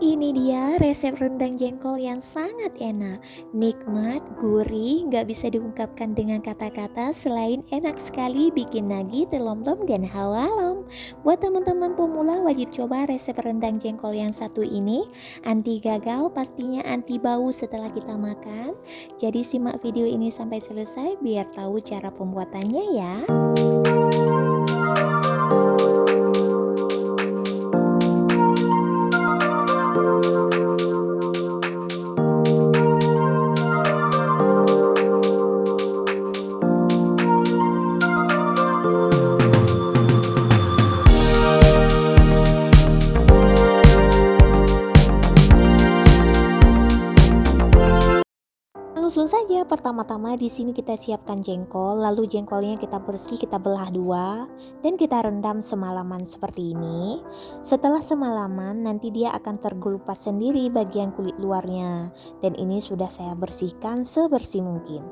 Ini dia resep rendang jengkol yang sangat enak, nikmat, gurih, nggak bisa diungkapkan dengan kata-kata selain enak sekali bikin nagih, telom-lom, dan hawalom. Buat teman-teman pemula wajib coba resep rendang jengkol yang satu ini, anti gagal pastinya anti bau setelah kita makan. Jadi simak video ini sampai selesai biar tahu cara pembuatannya ya. Langsung saja, pertama-tama di sini kita siapkan jengkol, lalu jengkolnya kita bersih, kita belah dua, dan kita rendam semalaman seperti ini. Setelah semalaman, nanti dia akan tergelupas sendiri bagian kulit luarnya, dan ini sudah saya bersihkan sebersih mungkin.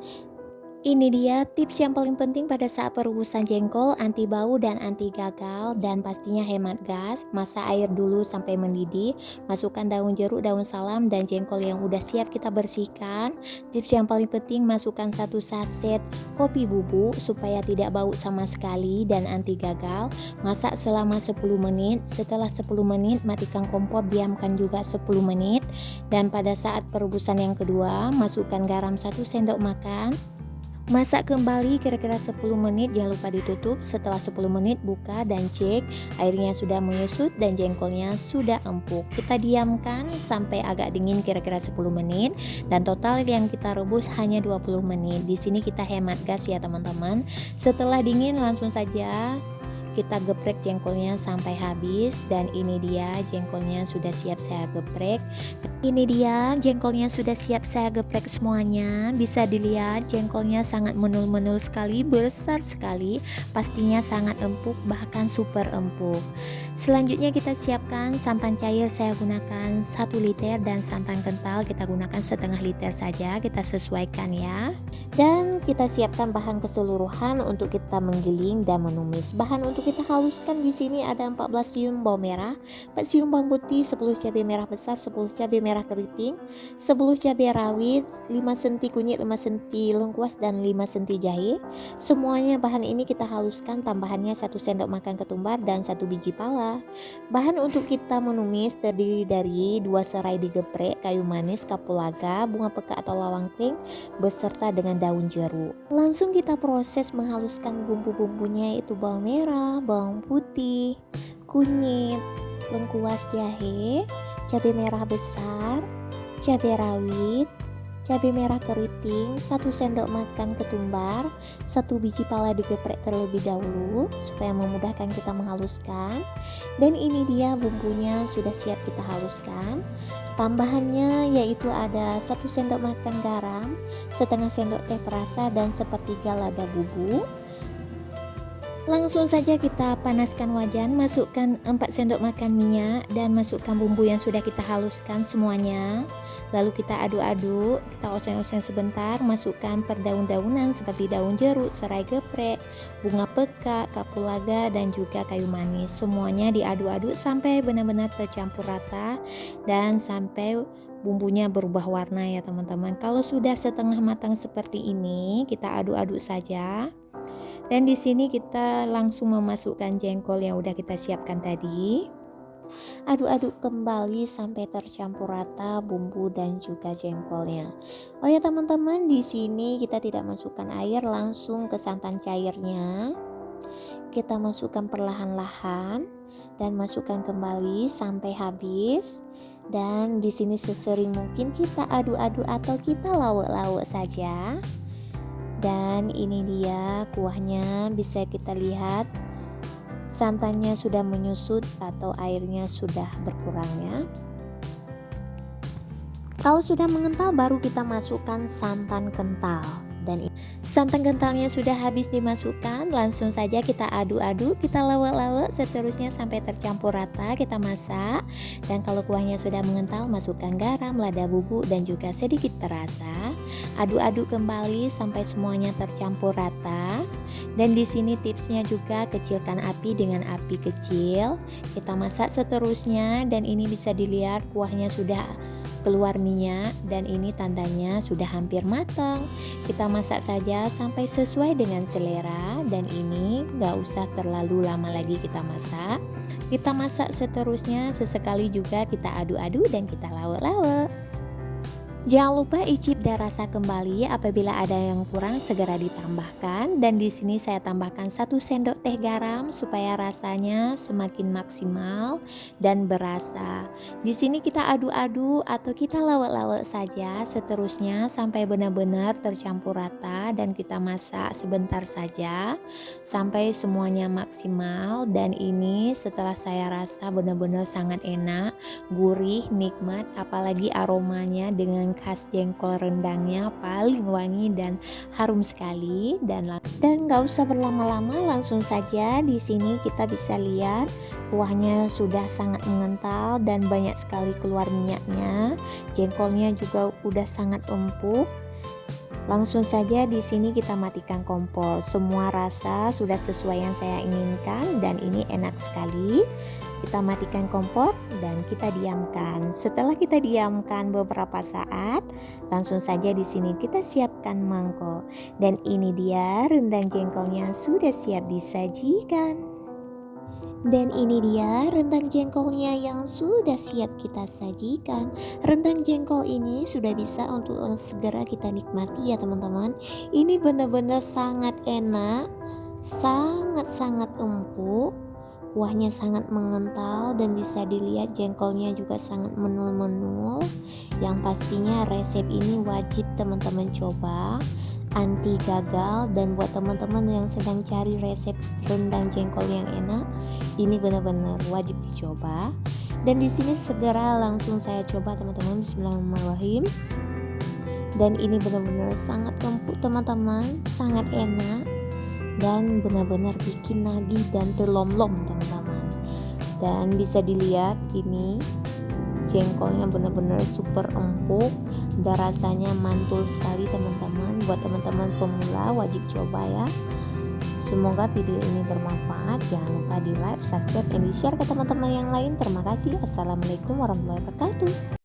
Ini dia tips yang paling penting pada saat perebusan jengkol, anti bau dan anti gagal, dan pastinya hemat gas. Masak air dulu sampai mendidih, masukkan daun jeruk, daun salam, dan jengkol yang udah siap kita bersihkan. Tips yang paling penting, masukkan 1 saset kopi bubuk supaya tidak bau sama sekali dan anti gagal. Masak selama 10 menit, setelah 10 menit matikan kompor, diamkan juga 10 menit. Dan pada saat perebusan yang kedua, masukkan garam 1 sendok makan. Masak kembali kira-kira 10 menit, jangan lupa ditutup. Setelah 10 menit buka dan cek airnya sudah menyusut dan jengkolnya sudah empuk. Kita diamkan sampai agak dingin kira-kira 10 menit dan total yang kita rebus hanya 20 menit. Di sini kita hemat gas ya teman-teman. Setelah dingin langsung saja kita geprek jengkolnya sampai habis, dan ini dia jengkolnya sudah siap saya geprek. Ini dia jengkolnya sudah siap saya geprek semuanya. Bisa dilihat jengkolnya sangat menul-menul sekali, besar sekali, pastinya sangat empuk, bahkan super empuk. Selanjutnya kita siapkan santan cair, saya gunakan 1 liter, dan santan kental kita gunakan setengah liter saja, kita sesuaikan ya. Dan kita siapkan bahan keseluruhan untuk kita menggiling dan menumis. Bahan untuk kita haluskan di sini ada 14 siung bawang merah, 4 siung bawang putih, 10 cabai merah besar, 10 cabai merah keriting, 10 cabai rawit, 5 senti kunyit, 5 senti lengkuas, dan 5 senti jahe. Semuanya bahan ini kita haluskan, tambahannya 1 sendok makan ketumbar dan 1 biji pala. Bahan untuk kita menumis terdiri dari 2 serai digeprek, kayu manis, kapulaga, bunga peka atau lawang kering, beserta dengan daun jeruk. Langsung kita proses menghaluskan bumbu-bumbunya, yaitu bawang merah, bawang putih, kunyit, lengkuas, jahe, cabai merah besar, cabai rawit, cabai merah keriting, 1 sendok makan ketumbar, 1 biji pala digeprek terlebih dahulu supaya memudahkan kita menghaluskan. Dan ini dia bumbunya sudah siap kita haluskan. Tambahannya yaitu ada 1 sendok makan garam, setengah sendok teh perasa, dan sepertiga lada bubuk. Langsung saja kita panaskan wajan, masukkan 4 sendok makan minyak dan masukkan bumbu yang sudah kita haluskan semuanya. Lalu kita aduk-aduk, kita oseng-oseng sebentar, masukkan perdaun-daunan seperti daun jeruk, serai geprek, bunga peka, kapulaga, dan juga kayu manis. Semuanya diaduk-aduk sampai benar-benar tercampur rata dan sampai bumbunya berubah warna ya teman-teman. Kalau sudah setengah matang seperti ini, kita aduk-aduk saja. Dan di sini kita langsung memasukkan jengkol yang udah kita siapkan tadi. Aduk-aduk kembali sampai tercampur rata bumbu dan juga jengkolnya. Oh ya teman-teman, di sini kita tidak masukkan air, langsung ke santan cairnya. Kita masukkan perlahan-lahan dan masukkan kembali sampai habis. Dan di sini sesering mungkin kita aduk-aduk atau kita lawak-lawak saja. Dan ini dia kuahnya, bisa kita lihat santannya sudah menyusut atau airnya sudah berkurang ya. Kalau sudah mengental baru kita masukkan santan kental. Dan santan kentalnya sudah habis dimasukkan, langsung saja kita aduk-aduk, kita lawak-lawak seterusnya sampai tercampur rata, kita masak. Dan kalau kuahnya sudah mengental, masukkan garam, lada bubuk dan juga sedikit perasa. Aduk-aduk kembali sampai semuanya tercampur rata. Dan di sini tipsnya juga, kecilkan api dengan api kecil. Kita masak seterusnya dan ini bisa dilihat kuahnya sudah keluar minyak dan ini tandanya sudah hampir matang. Kita masak saja sampai sesuai dengan selera dan ini gak usah terlalu lama lagi kita masak. Kita masak seterusnya, sesekali juga kita aduk-aduk dan kita lawak-lawak. Jangan lupa icip dan rasa kembali, apabila ada yang kurang segera ditambahkan. Dan di sini saya tambahkan 1 sendok teh garam supaya rasanya semakin maksimal dan berasa. Di sini kita aduk-aduk atau kita lawak-lawak saja seterusnya sampai benar-benar tercampur rata dan kita masak sebentar saja sampai semuanya maksimal. Dan ini setelah saya rasa benar-benar sangat enak, gurih, nikmat, apalagi aromanya dengan khas jengkol rendangnya paling wangi dan harum sekali. Dan nggak usah berlama-lama, langsung saja di sini kita bisa lihat kuahnya sudah sangat mengental dan banyak sekali keluar minyaknya. Jengkolnya juga udah sangat empuk. Langsung saja di sini kita matikan kompor. Semua rasa sudah sesuai yang saya inginkan dan ini enak sekali. Kita matikan kompor dan kita diamkan. Setelah kita diamkan beberapa saat, langsung saja di sini kita siapkan mangkok. Dan ini dia rendang jengkolnya sudah siap disajikan. Dan ini dia rendang jengkolnya yang sudah siap kita sajikan. Rendang jengkol ini sudah bisa untuk segera kita nikmati ya teman-teman. Ini benar-benar sangat enak, sangat-sangat empuk. Kuahnya sangat mengental dan bisa dilihat jengkolnya juga sangat menul-menul. Yang pastinya resep ini wajib teman-teman coba, anti gagal. Dan buat teman-teman yang sedang cari resep rendang jengkol yang enak, ini benar-benar wajib dicoba. Dan di sini segera langsung saya coba teman-teman. Bismillahirrahmanirrahim. Dan ini benar-benar sangat empuk teman-teman, sangat enak dan benar-benar bikin nagih dan terlom-lom teman-teman. Dan bisa dilihat ini jengkolnya benar-benar super empuk dan rasanya mantul sekali teman-teman. Buat teman-teman pemula wajib coba ya. Semoga video ini bermanfaat. Jangan lupa di like, subscribe, dan di share ke teman-teman yang lain. Terima kasih. Assalamualaikum warahmatullahi wabarakatuh.